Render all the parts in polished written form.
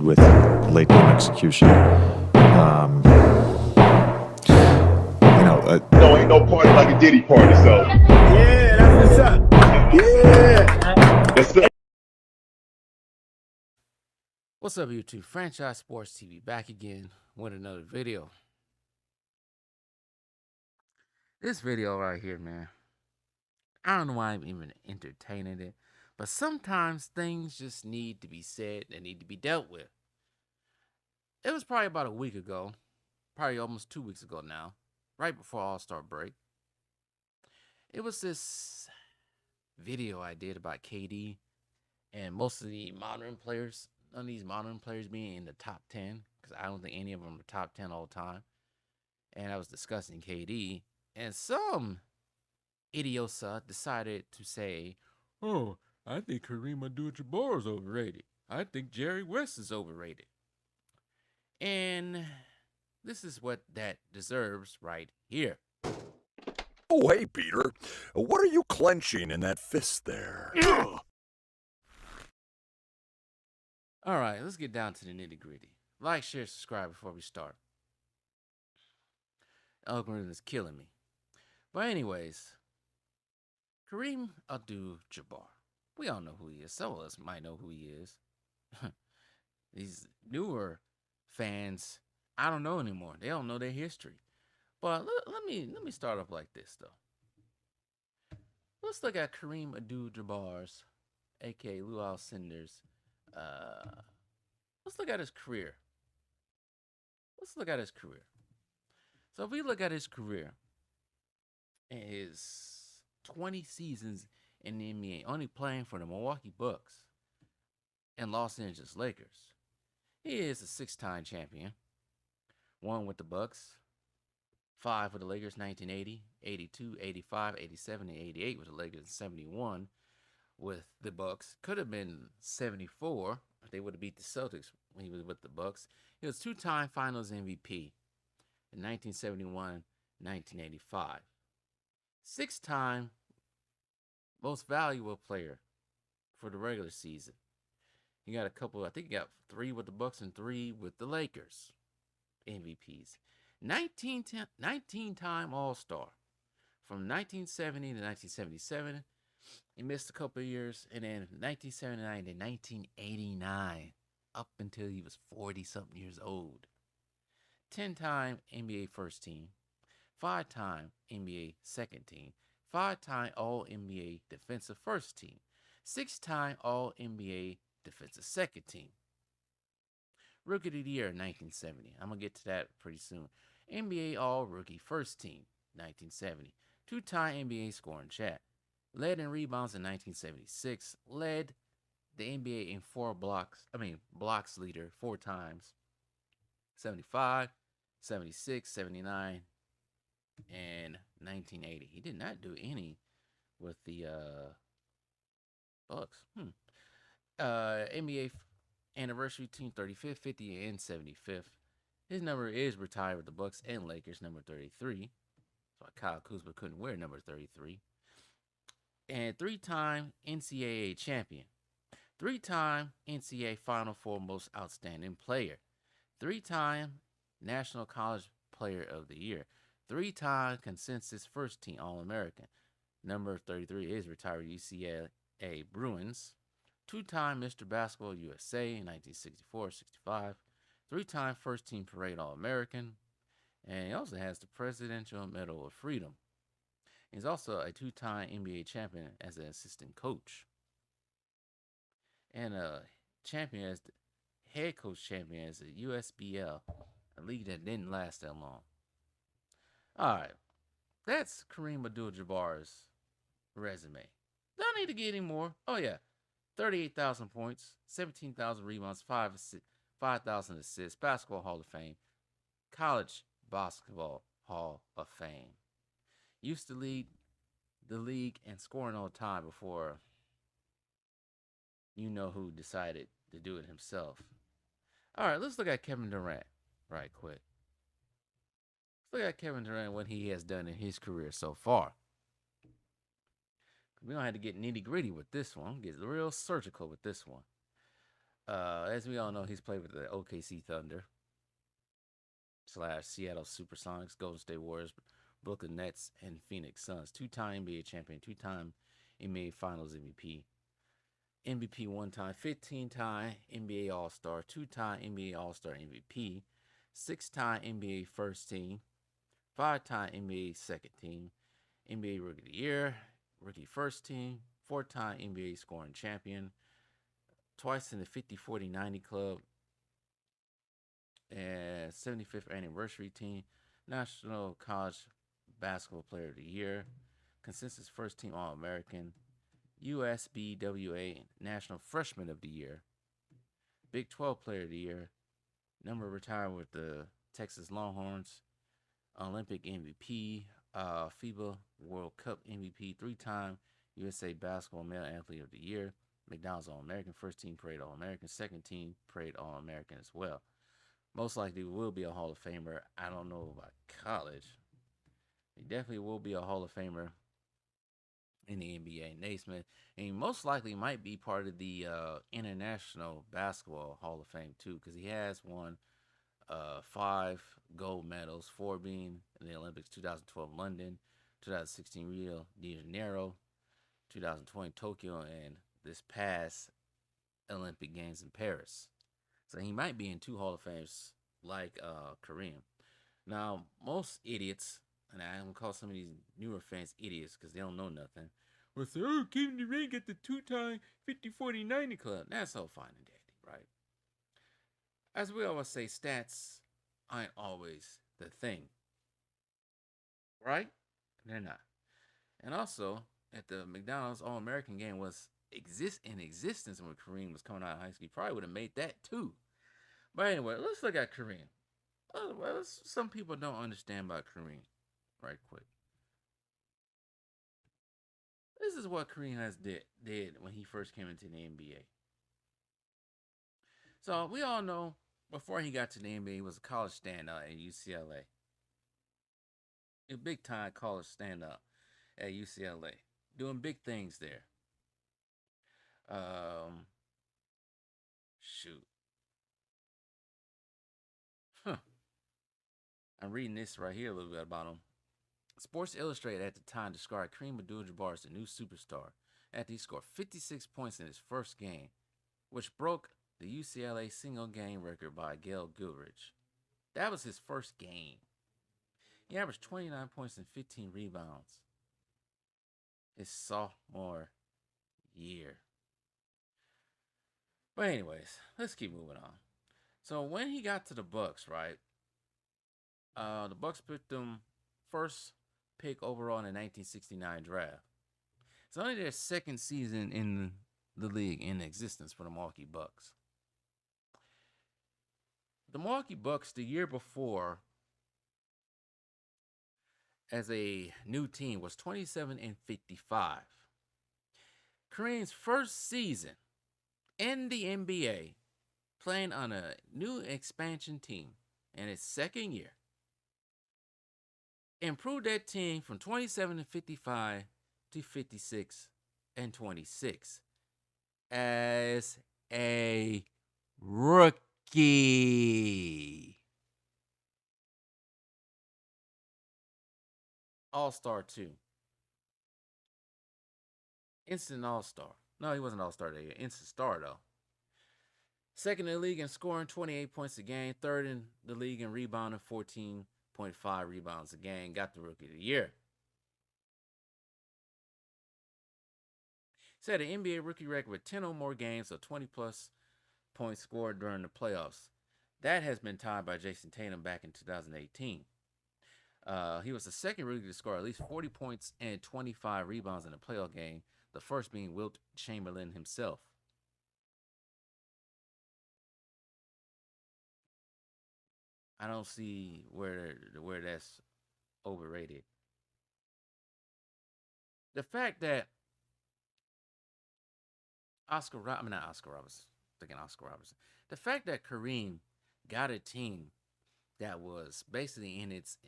with late game execution. No, ain't no party like a Diddy party, so. Yeah, that's what's up. Yeah. Yes, sir. What's up, YouTube? Franchise Sports TV back again with another video. This video right here, man, I don't know why I'm even entertaining it, but sometimes things just need to be said and need to be dealt with. It was probably about a week ago, probably almost 2 weeks ago now, right before All-Star break. It was this video I did about KD and most of the modern players. None of these modern players being in the top 10, because I don't think any of them are top 10 all the time. And I was discussing KD, and some idiosa decided to say, "Oh, I think Kareem Abdul-Jabbar is overrated. I think Jerry West is overrated." And this is what that deserves right here. Oh, hey, Peter. What are you clenching in that fist there? All right, let's get down to the nitty gritty. Like, share, subscribe before we start. Algorithm is killing me. But anyways, Kareem Abdul-Jabbar. We all know who he is. Some of us might know who he is. These newer fans, I don't know anymore. They don't know their history. But let me start off like this, though. Let's look at Kareem Abdul-Jabbar's, a.k.a. Lou Alcindor's, let's look at his career. So if we look at his career and his 20 seasons in the NBA, only playing for the Milwaukee Bucks and Los Angeles Lakers, he is a 6-time champion. 1 with the Bucks, 5 with the Lakers, 1980, 82, 85, 87, and 88 with the Lakers, 71 with the Bucks. Could have been 74 if they would have beat the Celtics when he was with the Bucks. He was 2-time Finals MVP in 1971, 1985. 6-time most valuable player for the regular season. He got a couple, I think he got 3 with the Bucks and 3 with the Lakers MVPs. 19-time All-Star from 1970 to 1977. He missed a couple of years, and then 1979 to 1989, up until he was 40-something years old. 10-time NBA first team, 5-time NBA second team, 5-time All-NBA defensive first team, 6-time All-NBA defensive second team. Rookie of the Year in 1970. I'm going to get to that pretty soon. NBA All-Rookie first team, 1970. 2-time NBA scoring chat. Led in rebounds in 1976. Led the NBA in blocks leader 4 times. 75, 76, 79, and 1980. He did not do any with the Bucks. NBA anniversary team 35th, 50th, and 75th. His number is retired with the Bucks and Lakers, number 33. So Kyle Kuzma couldn't wear number 33. And 3-time NCAA champion. 3-time NCAA Final Four most outstanding player. 3-time National College Player of the Year. 3-time consensus first team All-American. Number 33 is retired UCLA Bruins. 2-time Mr. Basketball USA in 1964-65. 3-time first team parade All-American. And he also has the Presidential Medal of Freedom. He's also a 2-time NBA champion as an assistant coach. And a champion as the head coach champion as a USBL, a league that didn't last that long. Alright. That's Kareem Abdul-Jabbar's resume. Don't need to get any more. Oh yeah. 38,000 points, 17,000 rebounds, 5,000 assists, Basketball Hall of Fame, College Basketball Hall of Fame. Used to lead the league in scoring all the time before you know who decided to do it himself. All right, let's look at Kevin Durant right quick. Let's look at Kevin Durant, what he has done in his career so far. We don't have to get nitty gritty with this one. Get real surgical with this one. As we all know, he's played with the OKC Thunder / Seattle Supersonics, Golden State Warriors, Brooklyn Nets, and Phoenix Suns. Two-time NBA champion, two-time NBA Finals MVP. MVP one time, 15-time NBA All-Star, two-time NBA All-Star MVP, six-time NBA First Team, five-time NBA Second Team, NBA Rookie of the Year, Rookie First Team, four-time NBA Scoring Champion, twice in the 50-40-90 Club, and 75th Anniversary Team, National College Basketball Player of the Year, Consensus First Team All-American, USBWA National Freshman of the Year, Big 12 Player of the Year, number retired with the Texas Longhorns, Olympic MVP, FIBA World Cup MVP, three-time USA Basketball Male Athlete of the Year, McDonald's All-American, first team Parade All-American, second team Parade All-American as well. Most likely will be a Hall of Famer. I don't know about college. He definitely will be a Hall of Famer in the NBA. Naismith, and he most likely might be part of the International Basketball Hall of Fame too, because he has won 5 gold medals, 4 being in the Olympics: 2012 London, 2016 Rio de Janeiro, 2020 Tokyo, and this past Olympic Games in Paris. So he might be in 2 Hall of Fames like Kareem. Now, most idiots, and I'm going to call some of these newer fans idiots because they don't know nothing, will say, oh, Kevin Durant got the 2-time 50-40-90 Club. That's all fine and dandy, right? As we always say, stats aren't always the thing, right? They're not. And also, at the McDonald's All-American game was in existence when Kareem was coming out of high school, he probably would have made that too. But anyway, let's look at Kareem. Well, some people don't understand about Kareem. Right quick. This is what Kareem has did when he first came into the NBA. So we all know before he got to the NBA, he was a college standout at UCLA. A big time college standout at UCLA, doing big things there. Shoot. I'm reading this right here a little bit about him. Sports Illustrated at the time described Kareem Abdul-Jabbar as the new superstar after he scored 56 points in his first game, which broke the UCLA single game record by Gail Gilrich. That was his first game. He averaged 29 points and 15 rebounds his sophomore year. But anyways, let's keep moving on. So when he got to the Bucks, right? The Bucks picked him first pick overall in the 1969 draft. It's only their second season in the league in existence for the Milwaukee Bucks. The Milwaukee Bucks the year before as a new team was 27-55. Kareem's first season in the NBA playing on a new expansion team in its second year improved that team from 27-55 to 56-26 as a rookie. All-Star 2. Instant All-Star. No, he wasn't All-Star that year. Instant Star, though. Second in the league in scoring, 28 points a game. Third in the league in rebounding, 14.5 rebounds a game. Got the Rookie of the Year. Set an NBA rookie record with 10 or more games of 20-plus points scored during the playoffs. That has been tied by Jason Tatum back in 2018. He was the second rookie to score at least 40 points and 25 rebounds in a playoff game, the first being Wilt Chamberlain himself. I don't see where that's overrated. The fact that Oscar Robertson. The fact that Kareem got a team that was basically in its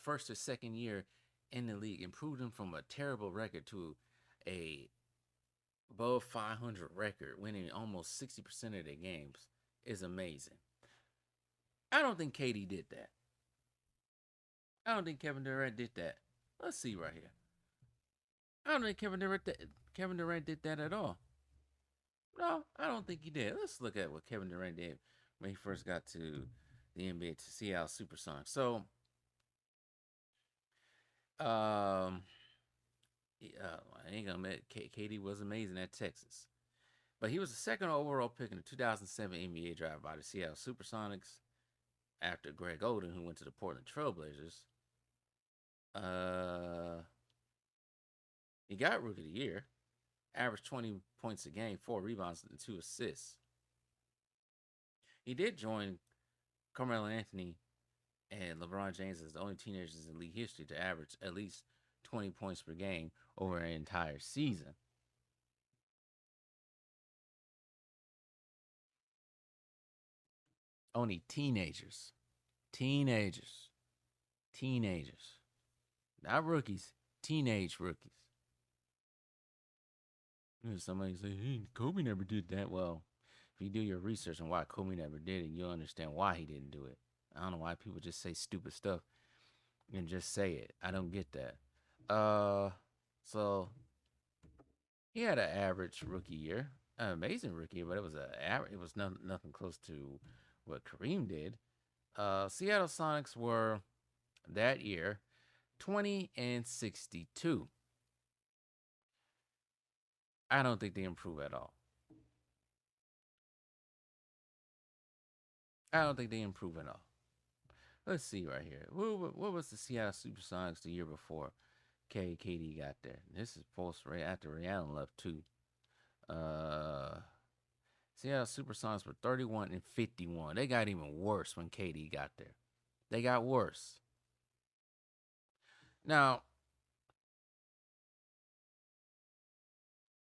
first or second year in the league, improved him from a terrible record to a above 500 record, winning almost 60% of their games, is amazing. I don't think KD did that. I don't think Kevin Durant did that. Let's see right here. I don't think Kevin Durant did that at all. No, I don't think he did. Let's look at what Kevin Durant did when he first got to the NBA to Seattle Supersonics. So, um, I ain't gonna admit KD was amazing at Texas, but he was the second overall pick in the 2007 NBA draft by the Seattle Supersonics after Greg Oden, who went to the Portland Trailblazers. He got Rookie of the Year, averaged 20 points a game, 4 rebounds, and 2 assists. He did join Carmelo Anthony and LeBron James as the only teenagers in league history to average at least 20 points per game over an entire season. Only teenagers. Teenagers. Not rookies. Teenage rookies. Somebody say, hey, Kobe never did that. Well, if you do your research on why Kobe never did it, you'll understand why he didn't do it. I don't know why people just say stupid stuff and just say it. I don't get that. So he had an average rookie year, an amazing rookie year, but it was nothing close to what Kareem did. Seattle Sonics were that year 20-62. I don't think they improve at all. Let's see right here. What was the Seattle Supersonics the year before KD got there? This is post right after Ray Allen left too. Seattle Supersonics were 31-51. They got even worse when KD got there. They got worse. Now,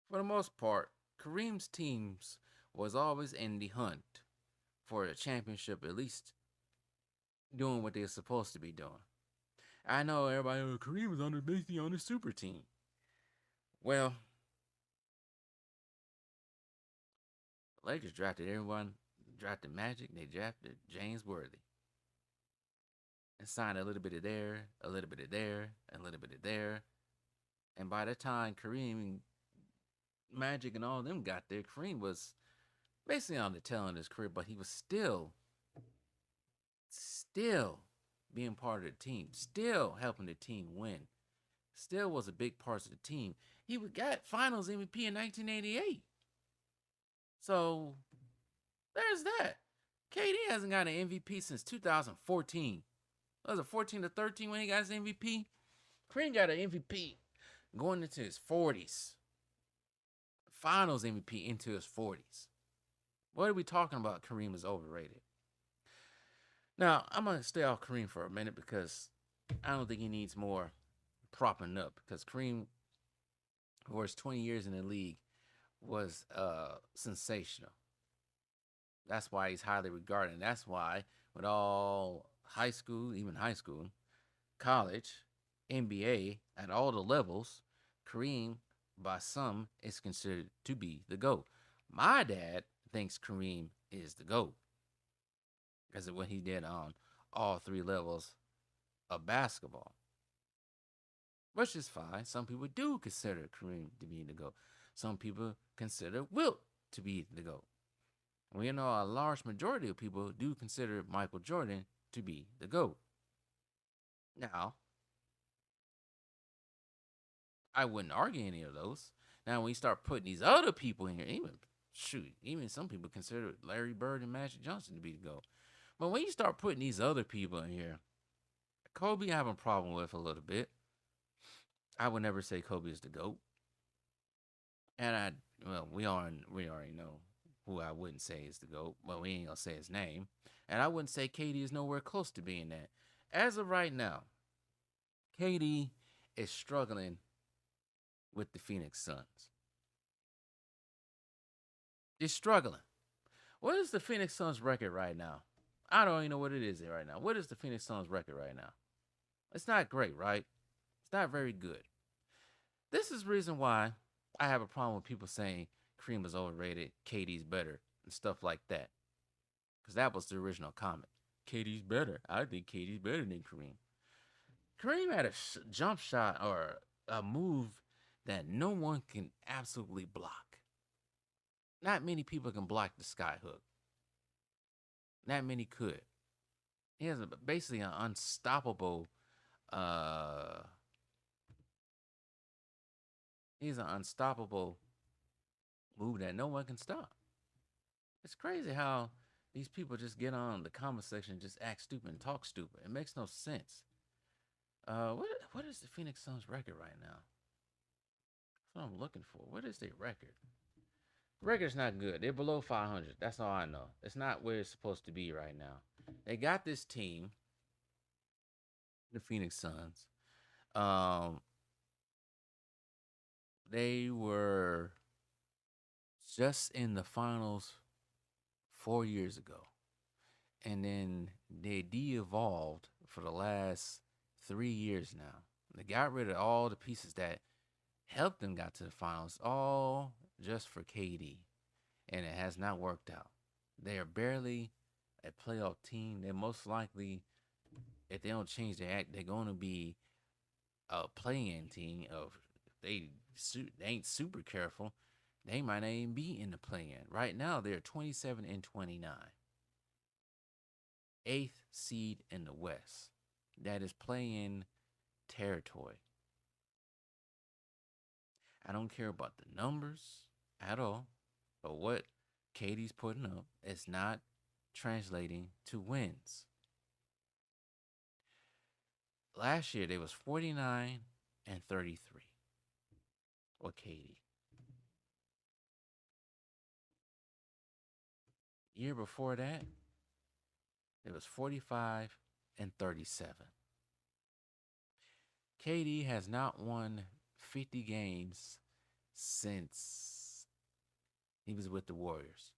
for the most part, Kareem's teams was always in the hunt for a championship, at least doing what they're supposed to be doing. I know everybody, Kareem was basically on a super team. Well, the Lakers drafted everyone, drafted Magic, they drafted James Worthy. And signed a little bit of there, a little bit of there, a little bit of there. And by the time Kareem, Magic, and all of them got there, Kareem was basically on the tail end of his career, but he was still being part of the team, still helping the team win, still was a big part of the team. He got Finals MVP in 1988. So there's that. KD hasn't got an MVP since 2014. Was it 14-13 when he got his MVP? Kareem got an MVP going into his 40s. Finals MVP into his 40s. What are we talking about? Kareem is overrated. Now, I'm going to stay off Kareem for a minute because I don't think he needs more propping up. Because Kareem, for his 20 years in the league, was sensational. That's why he's highly regarded. And that's why with all high school, even high school, college, NBA, at all the levels, Kareem, by some, is considered to be the GOAT. My dad thinks Kareem is the GOAT because of what he did on all 3 levels of basketball. Which is fine. Some people do consider Kareem to be the GOAT. Some people consider Wilt to be the GOAT. We know a large majority of people do consider Michael Jordan to be the GOAT. Now, I wouldn't argue any of those. Now, when you start putting these other people in here, even some people consider Larry Bird and Magic Johnson to be the GOAT. But when you start putting these other people in here, Kobe I have a problem with a little bit. I would never say Kobe is the GOAT. And we already know who I wouldn't say is the GOAT, but we ain't gonna say his name. And I wouldn't say KD is nowhere close to being that. As of right now, KD is struggling with the Phoenix Suns. He's struggling. What is the Phoenix Suns record right now? I don't even know what it is right now. What is the Phoenix Suns record right now? It's not great, right? It's not very good. This is the reason why I have a problem with people saying Kareem is overrated, KD's better, and stuff like that. Because that was the original comment. KD's better. I think KD's better than Kareem. Kareem had a jump shot or a move that no one can absolutely block. Not many people can block the sky hook. Not many could. He has basically an unstoppable. Uh, he's an unstoppable move that no one can stop. It's crazy how these people just get on the comment section and just act stupid and talk stupid. It makes no sense. What is the Phoenix Suns record right now? That's what I'm looking for. What is their record? The record's not good. They're below 500. That's all I know. It's not where it's supposed to be right now. They got this team, the Phoenix Suns. They were just in the finals 4 years ago. And then they de-evolved for the last 3 years now. They got rid of all the pieces that helped them got to the finals, all just for KD. And it has not worked out. They are barely a playoff team. They're most likely, if they don't change their act, they're going to be a play-in team. If they ain't super careful, they might not even be in the play-in. Right now, they're 27-29. 8th seed in the West. That is play-in territory. I don't care about the numbers at all, but what KD's putting up is not translating to wins. Last year, they was 49-33 with KD. Year before that, it was 45-37. KD has not won 50 games since he was with the Warriors.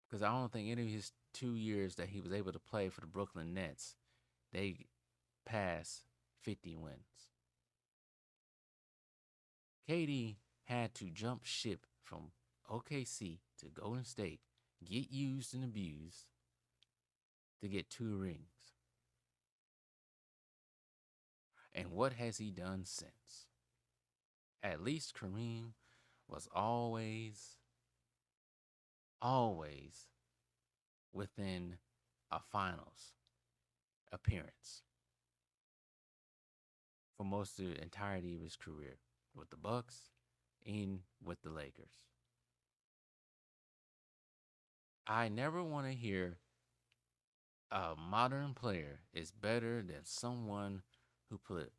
Because I don't think any of his 2 years that he was able to play for the Brooklyn Nets, they passed 50 wins. KD had to jump ship from OKC to Golden State, get used and abused to get 2 rings. And what has he done since? At least Kareem was always within a finals appearance for most of the entirety of his career with the Bucks and with the Lakers. I never want to hear a modern player is better than someone who put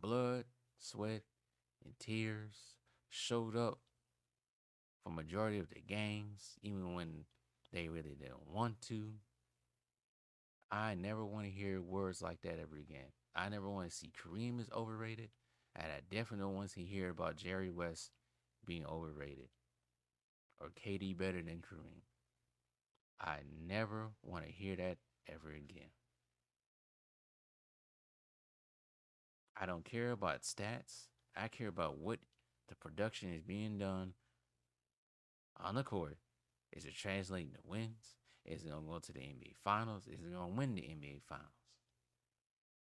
blood, sweat, and tears, showed up for majority of the games, even when they really didn't want to. I never want to hear words like that ever again. I never want to see Kareem is overrated, and I definitely don't want to hear about Jerry West being overrated or KD better than Kareem. I never want to hear that ever again. I don't care about stats. I care about what the production is being done on the court. Is it translating to wins? Is it going to go to the NBA Finals? Is it going to win the NBA Finals?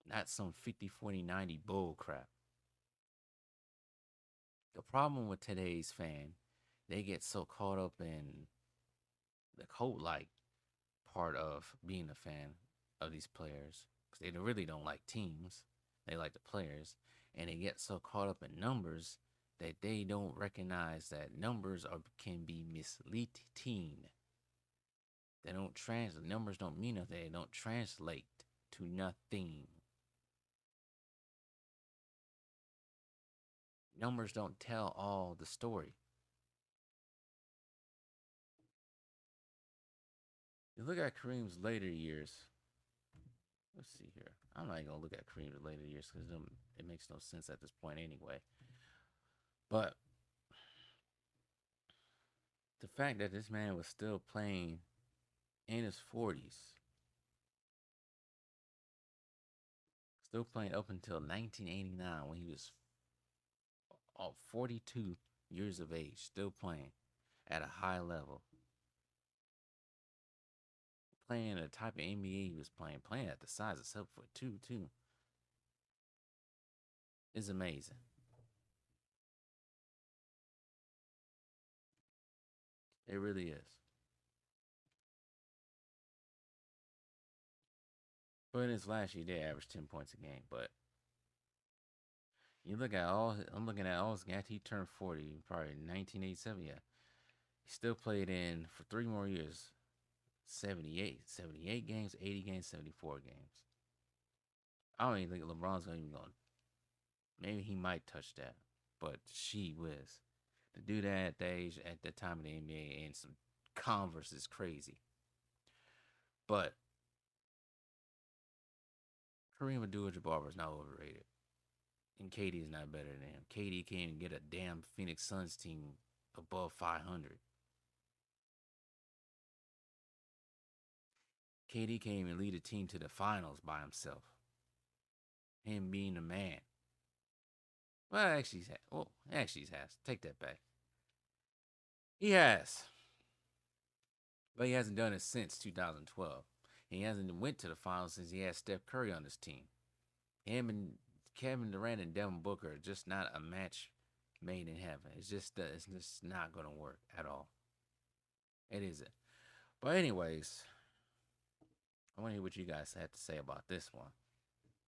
Not some 50, 40, 90 bull crap. The problem with today's fan, they get so caught up in the cult-like part of being a fan of these players, because they really don't like teams. They like the players, and they get so caught up in numbers that they don't recognize that numbers can be misleading. They don't translate. Numbers don't mean nothing. They don't translate to nothing. Numbers don't tell all the story. You look at Kareem's later years. Let's see here. I'm not even going to look at Kareem's later years because it makes no sense at this point anyway. But the fact that this man was still playing in his 40s, still playing up until 1989 when he was 42 years of age, still playing at a high level. Playing the type of NBA he was playing at the size of 7'2" too, is amazing. It really is. But in his last year, they averaged 10 points a game. But you look at all, I'm looking at all his games. He turned 40, probably 1987. Yeah, he still played in for 3 more years. 78 games, 80 games, 74 games. I don't even think LeBron's gonna even going. Maybe he might touch that, but she whiz to do that at that age, at that time of the NBA, and some Converse is crazy. But Kareem Abdul-Jabbar is not overrated, and KD is not better than him. KD can't even get a damn Phoenix Suns team above 500. KD can't even lead a team to the finals by himself. Him being a man. Well, actually, he has. Take that back. He has, but he hasn't done it since 2012. He hasn't went to the finals since he had Steph Curry on his team. Him and Kevin Durant and Devin Booker are just not a match made in heaven. It's just not gonna work at all. It isn't. But anyways, I want to hear what you guys have to say about this one.